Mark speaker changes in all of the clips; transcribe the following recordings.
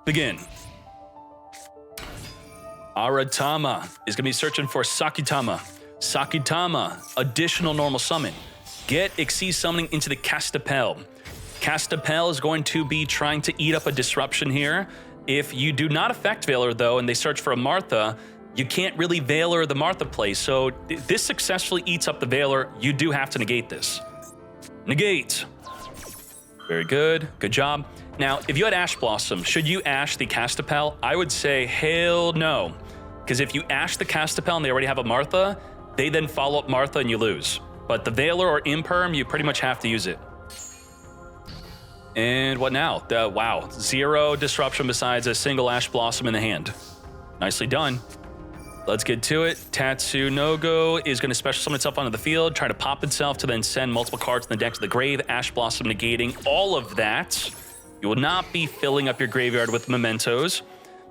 Speaker 1: begin. Aratama is going to be searching for Sakitama. Sakitama, additional normal summon. Get Xyz summoning into the Castapel. Castapel is going to be trying to eat up a disruption here. If you do not affect Veiler, though, and they search for a Martha, you can't really Veiler the Martha play. So this successfully eats up the Veiler. You do have to negate this. Negate. Very good. Good job. Now, if you had Ash Blossom, should you Ash the Castapel? I would say hell no. Because if you Ash the Castapel and they already have a Martha, they then follow up Martha and you lose. But the Veiler or Imperm, you pretty much have to use it. And what now? Wow, 0 disruption besides a single Ash Blossom in the hand. Nicely done. Let's get to it. Tatsunogo is going to special summon itself onto the field, try to pop itself to then send multiple cards in the deck to the grave. Ash Blossom negating all of that. You will not be filling up your graveyard with mementos.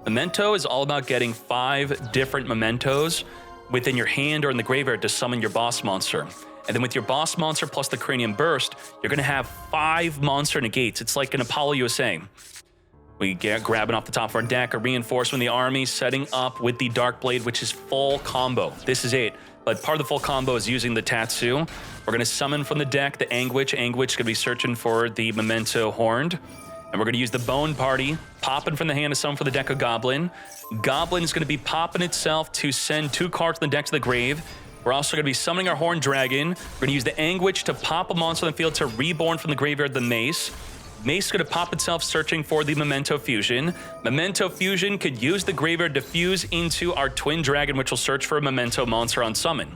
Speaker 1: Memento is all about getting 5 different mementos within your hand or in the graveyard to summon your boss monster. And then with your boss monster plus the Cranium Burst, you're going to have 5 monster negates. It's like an Apollo USA. We get grabbing off the top of our deck, a reinforcement in the army, setting up with the Dark Blade, which is full combo. This is it. But part of the full combo is using the Tatsu. We're going to summon from the deck the Anguish. Anguish is going to be searching for the Memento Horned. And we're going to use the Bone Party, popping from the hand to summon for the deck of Goblin. Goblin is going to be popping itself to send 2 cards from the deck to the grave. We're also going to be summoning our Horned Dragon. We're going to use the Anguish to pop a monster on the field to reborn from the graveyard the Mace. Mace is going to pop itself searching for the Memento Fusion. Memento Fusion could use the graveyard to fuse into our Twin Dragon, which will search for a Memento monster on summon.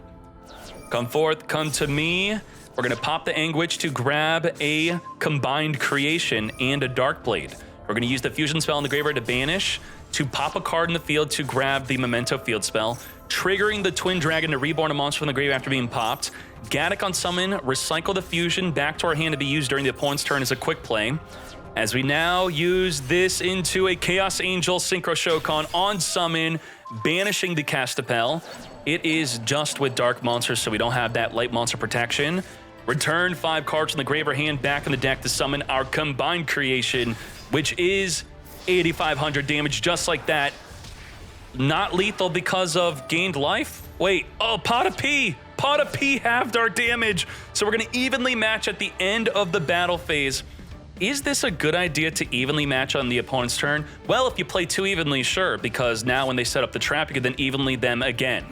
Speaker 1: Come forth, come to me. We're going to pop the Anguish to grab a Combined Creation and a Dark Blade. We're going to use the Fusion spell in the graveyard to banish, to pop a card in the field to grab the Memento Field spell, triggering the Twin Dragon to reborn a monster from the grave after being popped. Gaddock on summon, recycle the Fusion back to our hand to be used during the opponent's turn as a quick play. As we now use this into a Chaos Angel Synchro Shokan on summon, banishing the Castapel. It is just with Dark Monsters, so we don't have that Light Monster protection. Return 5 cards from the grave or hand back in the deck to summon our Combined Creation, which is 8,500 damage, just like that. Not lethal because of gained life? Wait, oh, Pot of P! Pot of P halved our damage. So we're going to evenly match at the end of the battle phase. Is this a good idea to evenly match on the opponent's turn? Well, if you play 2 evenly, sure, because now when they set up the trap, you can then evenly them again.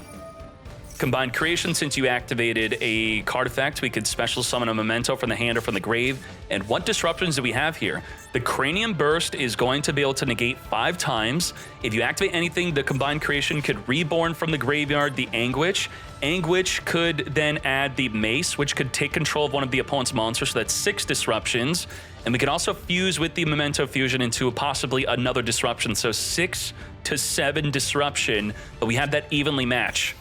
Speaker 1: Combined Creation, since you activated a card effect, we could special summon a Memento from the hand or from the grave. And what disruptions do we have here? The Cranium Burst is going to be able to negate 5 times. If you activate anything, the Combined Creation could reborn from the graveyard the Anguish. Anguish could then add the Mace, which could take control of one of the opponent's monsters, so that's 6 disruptions. And we could also fuse with the Memento Fusion into possibly another disruption, so 6 to 7 disruption, but we have that evenly match.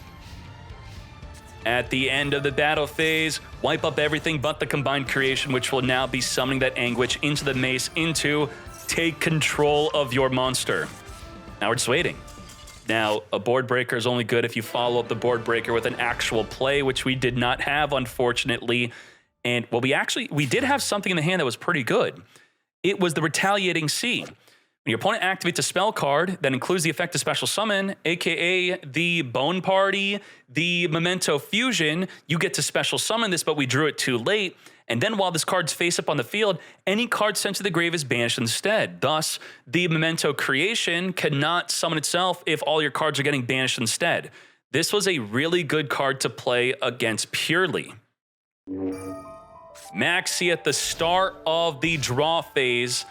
Speaker 1: At the end of the battle phase, wipe up everything but the Combined Creation, which will now be summoning that Anguish into the Mace into take control of your monster. Now we're just waiting. Now, a board breaker is only good if you follow up the board breaker with an actual play, which we did not have, unfortunately. And, well, we did have something in the hand that was pretty good. It was the Retaliating Sea. When your opponent activates a spell card that includes the effect of special summon, aka the Bone Party, the Memento Fusion, you get to special summon this, but we drew it too late. And then while this card's face up on the field, any card sent to the grave is banished instead. Thus, the Memento Creation cannot summon itself if all your cards are getting banished instead. This was a really good card to play against Purely. Maxi at the start of the draw phase.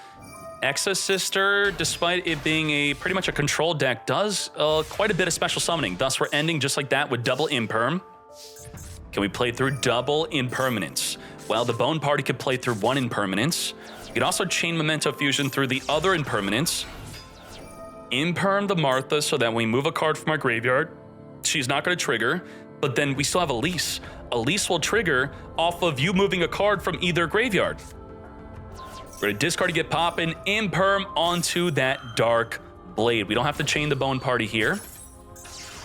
Speaker 1: Exosister, despite it being pretty much a control deck, does quite a bit of special summoning. Thus, we're ending just like that with double Imperm. Can we play through double Impermanence? Well, the Bone Party could play through 1 Impermanence. You could also chain Memento Fusion through the other Impermanence. Imperm the Martha so that when we move a card from our graveyard, she's not going to trigger, but then we still have Elise. Elise will trigger off of you moving a card from either graveyard. We're going to discard to get pop and Imperm onto that Dark Blade. We don't have to chain the Bone Party here.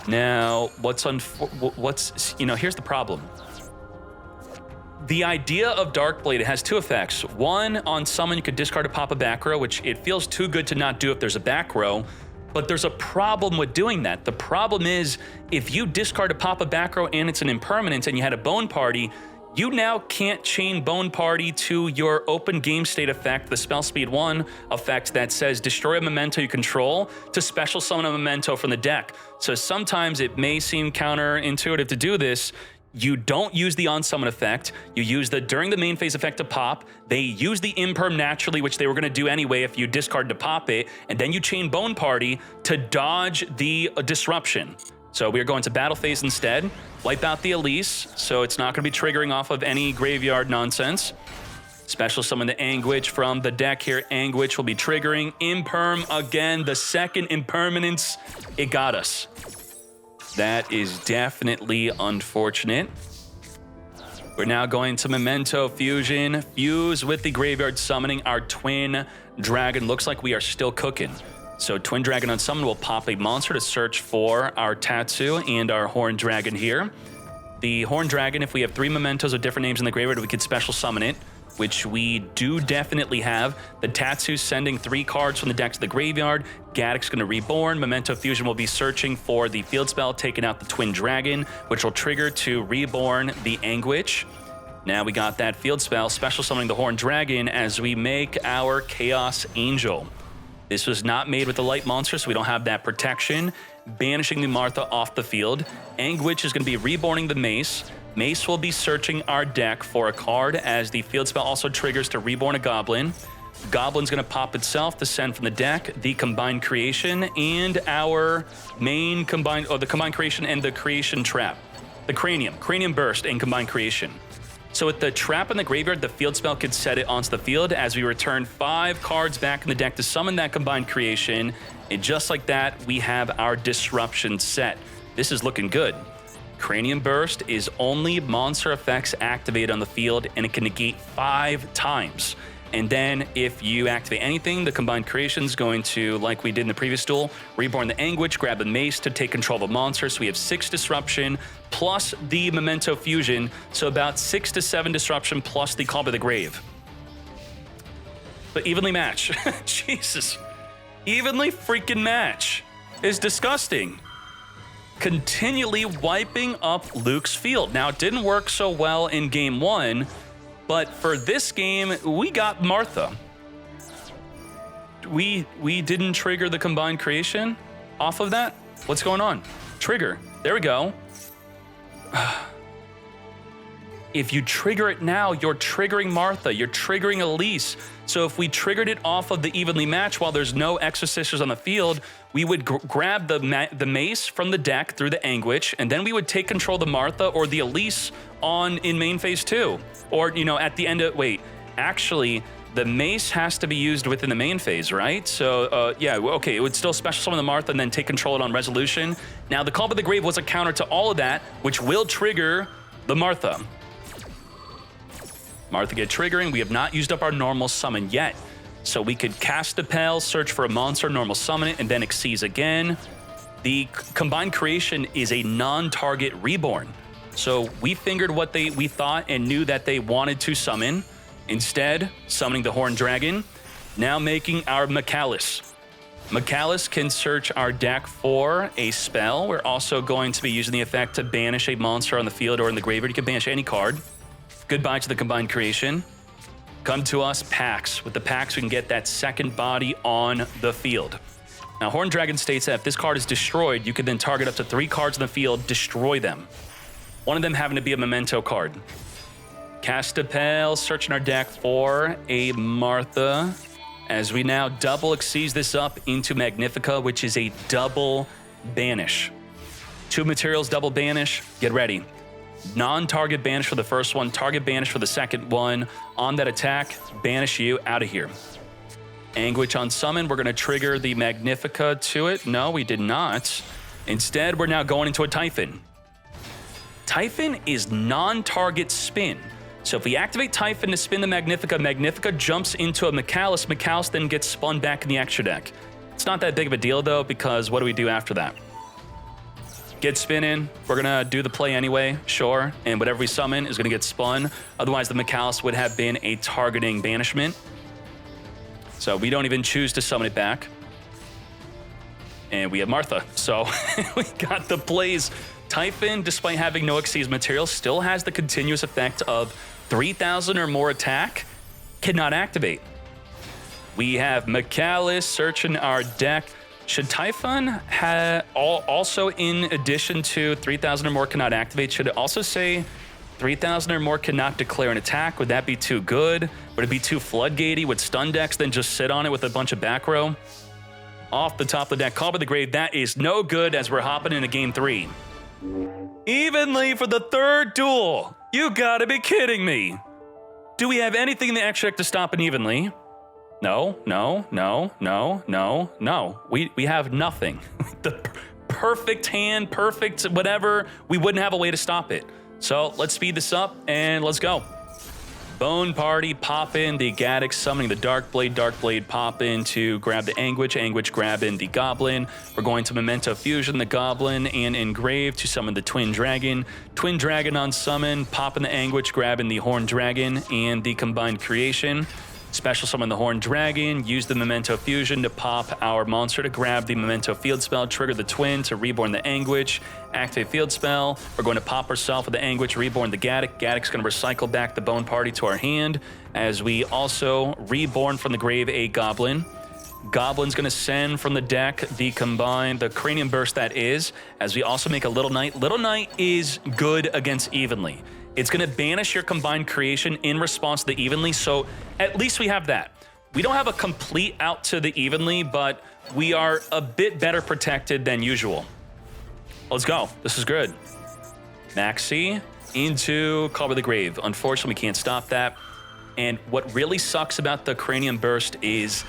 Speaker 1: Now, here's the problem. The idea of Darkblade, it has two effects. One, on summon, you could discard to pop a back row, which it feels too good to not do if there's a back row. But there's a problem with doing that. The problem is, if you discard to pop a back row and it's an impermanence and you had a Bone Party, you now can't chain Bone Party to your open game state effect, the Spell Speed 1 effect that says destroy a memento you control to special summon a memento from the deck. So sometimes it may seem counterintuitive to do this. You don't use the on-summon effect. You use the during the main phase effect to pop. They use the imperm naturally, which they were going to do anyway if you discard to pop it. And then you chain Bone Party to dodge the disruption. So we are going to battle phase instead. Wipe out the Elise, so it's not going to be triggering off of any graveyard nonsense. Special summon the Anguish from the deck here. Anguish will be triggering. Imperm again, the second impermanence. It got us. That is definitely unfortunate. We're now going to Memento Fusion. Fuse with the graveyard summoning our Twin Dragon. Looks like we are still cooking. So Twin Dragon on summon will pop a monster to search for our Tatsu and our Horned Dragon here. The Horned Dragon, if we have 3 mementos with different names in the graveyard, we could special summon it, which we do definitely have. The Tatsu sending 3 cards from the deck to the graveyard. Gaddock's going to Reborn. Memento Fusion will be searching for the field spell, taking out the Twin Dragon, which will trigger to Reborn the Anguish. Now we got that field spell, special summoning the Horned Dragon as we make our Chaos Angel. This was not made with the light monster, so we don't have that protection. Banishing the Martha off the field. Anguish is going to be reborning the Mace. Mace will be searching our deck for a card as the field spell also triggers to reborn a Goblin. Goblin's going to pop itself to send from the deck the Combined Creation and our main Combined, the Combined Creation and the Creation Trap. The Cranium Burst and Combined Creation. So with the trap in the graveyard, the field spell could set it onto the field as we return 5 cards back in the deck to summon that Combined Creation. And just like that, we have our Disruption set. This is looking good. Cranium Burst is only monster effects activated on the field, and it can negate 5 times. And then if you activate anything, the Combined Creation is going to, like we did in the previous duel, reborn the Anguish, grab the Mace to take control of a monster. So we have 6 Disruption plus the Memento Fusion. So about 6 to 7 Disruption plus the Call by the Grave. But evenly match. Jesus. Evenly freaking match is disgusting. Continually wiping up Luke's field. Now, it didn't work so well in game 1, but for this game, we got Martha. We didn't trigger the Combined Creation off of that? What's going on? Trigger. There we go. If you trigger it now, you're triggering Martha. You're triggering Elise. So if we triggered it off of the evenly match while there's no Exorcisters on the field, we would grab the Mace from the deck through the Anguish, and then we would take control of the Martha or the Elise in main phase 2. Or, at the end of... Wait, actually, the Mace has to be used within the main phase, right? So, yeah, okay, it would still special summon the Martha and then take control of it on resolution. Now, the Call by the Grave was a counter to all of that, which will trigger the Martha. Martha get triggering. We have not used up our normal summon yet. So we could cast a Dispel, search for a monster, normal summon it, and then Xyz again. The Combined Creation is a non-target reborn. So we figured what we thought and knew that they wanted to summon. Instead, summoning the Horned Dragon. Now making our Mikalis. Mikalis can search our deck for a spell. We're also going to be using the effect to banish a monster on the field or in the graveyard. You can banish any card. Goodbye to the Combined Creation. Come to us, Pax. With the Pax, we can get that second body on the field. Now, Horned Dragon states that if this card is destroyed, you can then target up to 3 cards in the field, destroy them. One of them having to be a memento card. Cast a Dispel, searching our deck for a Martha. As we now double Xyz this up into Magnifica, which is a double banish. 2 materials, double banish. Get ready. Non-target banish for the first one, target banish for the second one. On that attack, banish you out of here. Anguish on summon, we're going to trigger the Magnifica to it. No, we did not. Instead, we're now going into a Typhon. Typhon is non-target spin. So if we activate Typhon to spin the Magnifica, Magnifica jumps into a Mikalis. Mikalis then gets spun back in the extra deck. It's not that big of a deal, though, because what do we do after that? get spinning. We're gonna do the play anyway, sure. And whatever we summon is gonna get spun. Otherwise, the McAllis would have been a targeting banishment. So we don't even choose to summon it back. And we have Martha. So we got the plays. Typhon, despite having no Xyz material, still has the continuous effect of 3,000 or more attack. Cannot activate. We have McAllis searching our deck. Should Typhon have also, in addition to 3,000 or more cannot activate, should it also say 3,000 or more cannot declare an attack? Would that be too good? Would it be too floodgatey with stun decks, then just sit on it with a bunch of back row? Off the top of the deck, Call by the Grave, that is no good as we're hopping into game 3. Evenly for the third duel. You gotta be kidding me. Do we have anything in the extra deck to stop an Evenly? No. We have nothing. The perfect hand, perfect whatever, we wouldn't have a way to stop it. So let's speed this up and let's go. Bone Party, pop in the Gaddock, summoning the Darkblade pop in to grab the Anguish grabbing the Goblin. We're going to Memento Fusion the Goblin and Engrave to summon the Twin Dragon on summon, popping the Anguish, grabbing the Horned Dragon and the Combined Creation. Special summon the Horned Dragon, use the Memento Fusion to pop our monster to grab the Memento Field Spell, trigger the Twin to reborn the Anguish, activate Field Spell. We're going to pop ourselves with the Anguish, reborn the Gaddock. Gaddock's going to recycle back the Bone Party to our hand as we also reborn from the grave a Goblin. Goblin's going to send from the deck the Cranium Burst that is, as we also make a Little Knight. Little Knight is good against Evenly. It's going to banish your Combined Creation in response to the Evenly, so at least we have that. We don't have a complete out to the Evenly, but we are a bit better protected than usual. Let's go. This is good. Maxi into Call by the Grave. Unfortunately, we can't stop that. And what really sucks about the Cranium Burst is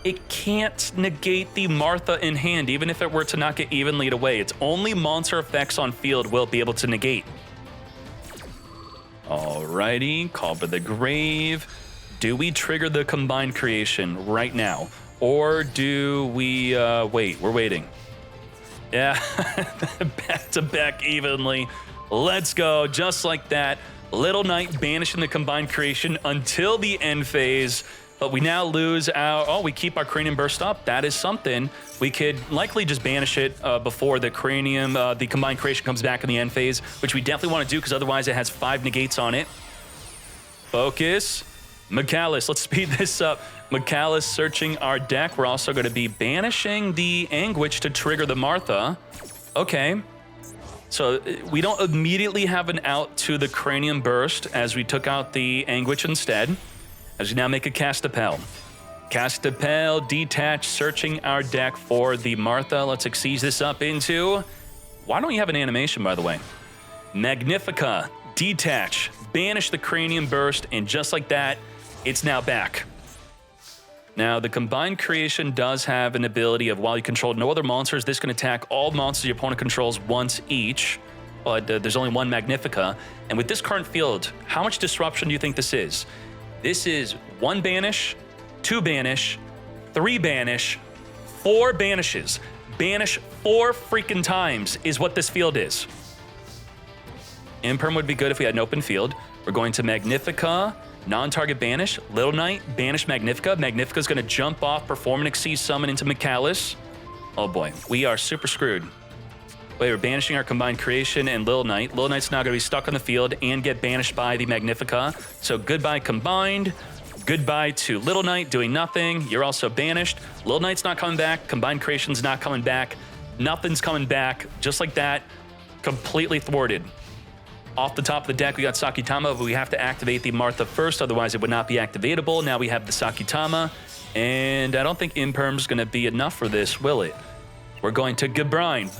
Speaker 1: it can't negate the Martha in hand, even if it were to not get Evenly away. It's only monster effects on field will be able to negate. Alrighty, Call by the Grave. Do we trigger the Combined Creation right now? Or do we, wait, we're waiting. Yeah, back-to-back Evenly. Let's go, just like that. Little Knight banishing the Combined Creation until the end phase. But we now lose our, we keep our Cranium Burst up. That is something. We could likely just banish it before the the Combined Creation comes back in the end phase, which we definitely want to do because otherwise it has 5 negates on it. Focus. McAllis, let's speed this up. McAllis searching our deck. We're also going to be banishing the Anguish to trigger the Martha. Okay. So we don't immediately have an out to the Cranium Burst as we took out the Anguish instead. As we now make a Castapel. Castapel, detach, searching our deck for the Martha. Let's Xyz this up into... Why don't you have an animation, by the way? Magnifica, detach, banish the Cranium Burst, and just like that, it's now back. Now, the Combined Creation does have an ability of while you control no other monsters, this can attack all monsters your opponent controls once each. But there's only one Magnifica. And with this current field, how much disruption do you think this is? This is 1 banish, 2 banish, 3 banish, 4 banishes. Banish 4 freaking times is what this field is. Imperm would be good if we had an open field. We're going to Magnifica, non-target banish, Little Knight, banish Magnifica. Magnifica's going to jump off, perform an Xyz summon into McAllis. Oh boy, we are super screwed. Wait, we're banishing our Combined Creation and Little Knight. Little Knight's now going to be stuck on the field and get banished by the Magnifica. So goodbye Combined. Goodbye to Little Knight, doing nothing. You're also banished. Little Knight's not coming back. Combined Creation's not coming back. Nothing's coming back. Just like that, completely thwarted. Off the top of the deck, we got Sakitama, but we have to activate the Martha first, otherwise it would not be activatable. Now we have the Sakitama, and I don't think Imperm's going to be enough for this, will it? We're going to Gabrine,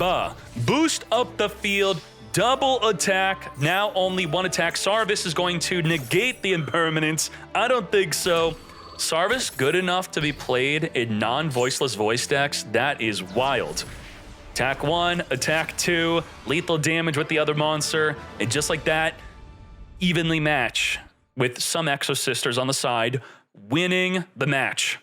Speaker 1: boost up the field, double attack, now only 1 attack. Sarvis is going to negate the impermanence. I don't think so. Sarvis, good enough to be played in non-voiceless voice decks. That is wild. Attack 1, attack 2, lethal damage with the other monster, and just like that, evenly match with some Exo Sisters on the side, winning the match.